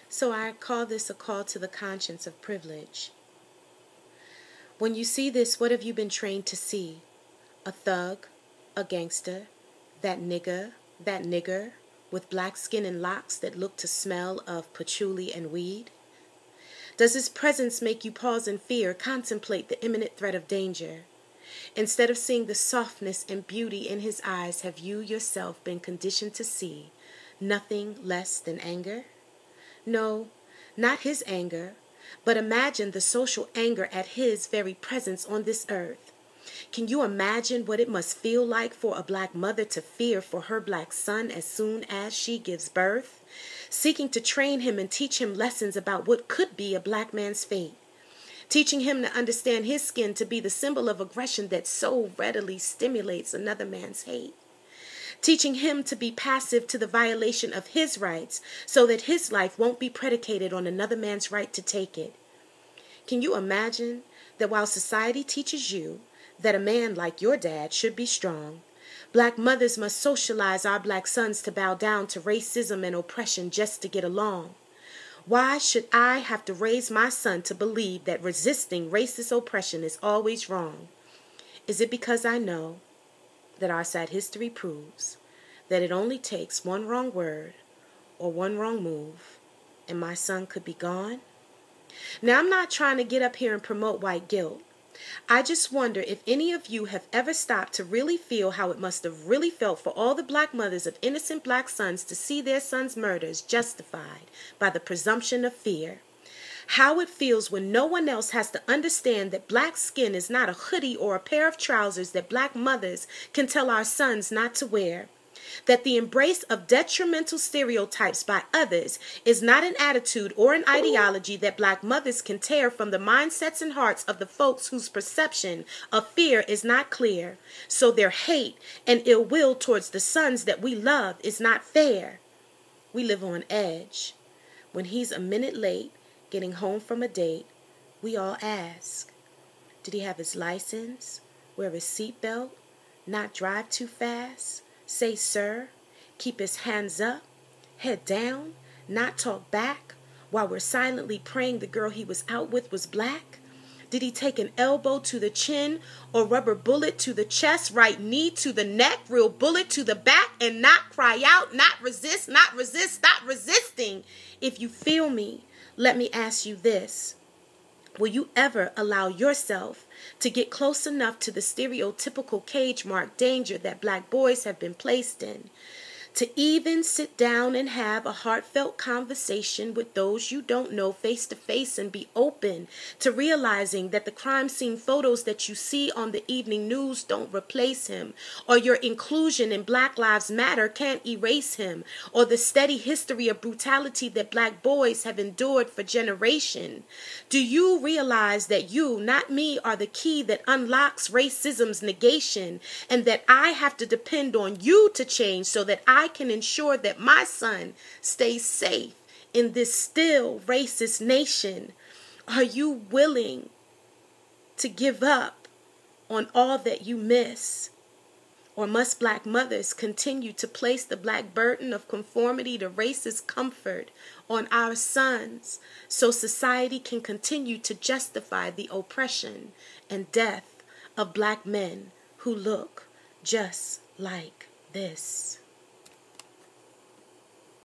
So I call this a call to the conscience of privilege. When you see this, what have you been trained to see? A thug, a gangster, that nigger, with black skin and locks that look to smell of patchouli and weed? Does his presence make you pause in fear, contemplate the imminent threat of danger? Instead of seeing the softness and beauty in his eyes, have you yourself been conditioned to see nothing less than anger? No, not his anger, but imagine the social anger at his very presence on this earth. Can you imagine what it must feel like for a black mother to fear for her black son as soon as she gives birth, seeking to train him and teach him lessons about what could be a black man's fate, teaching him to understand his skin to be the symbol of aggression that so readily stimulates another man's hate, teaching him to be passive to the violation of his rights so that his life won't be predicated on another man's right to take it? Can you imagine that while society teaches you that a man like your dad should be strong, black mothers must socialize our black sons to bow down to racism and oppression just to get along? Why should I have to raise my son to believe that resisting racist oppression is always wrong? Is it because I know that our sad history proves that it only takes one wrong word or one wrong move and my son could be gone? Now, I'm not trying to get up here and promote white guilt. I just wonder if any of you have ever stopped to really feel how it must have really felt for all the black mothers of innocent black sons to see their sons' murders justified by the presumption of fear. How it feels when no one else has to understand that black skin is not a hoodie or a pair of trousers that black mothers can tell our sons not to wear. That the embrace of detrimental stereotypes by others is not an attitude or an ideology that black mothers can tear from the mindsets and hearts of the folks whose perception of fear is not clear. So their hate and ill will towards the sons that we love is not fair. We live on edge. When he's a minute late getting home from a date, we all ask, did he have his license, wear his seatbelt, not drive too fast, say sir, keep his hands up, head down, not talk back, while we're silently praying the girl he was out with was black? Did he take an elbow to the chin or rubber bullet to the chest, right knee to the neck, real bullet to the back, and not cry out, not resist, stop resisting? If you feel me, let me ask you this. Will you ever allow yourself to get close enough to the stereotypical cage-marked danger that black boys have been placed in, to even sit down and have a heartfelt conversation with those you don't know face to face and be open to realizing that the crime scene photos that you see on the evening news don't replace him, or your inclusion in Black Lives Matter can't erase him, or the steady history of brutality that black boys have endured for generations? Do you realize that you, not me, are the key that unlocks racism's negation, and that I have to depend on you to change so that I can ensure that my son stays safe in this still racist nation? Are you willing to give up on all that you miss? Or must black mothers continue to place the black burden of conformity to racist comfort on our sons so society can continue to justify the oppression and death of black men who look just like this?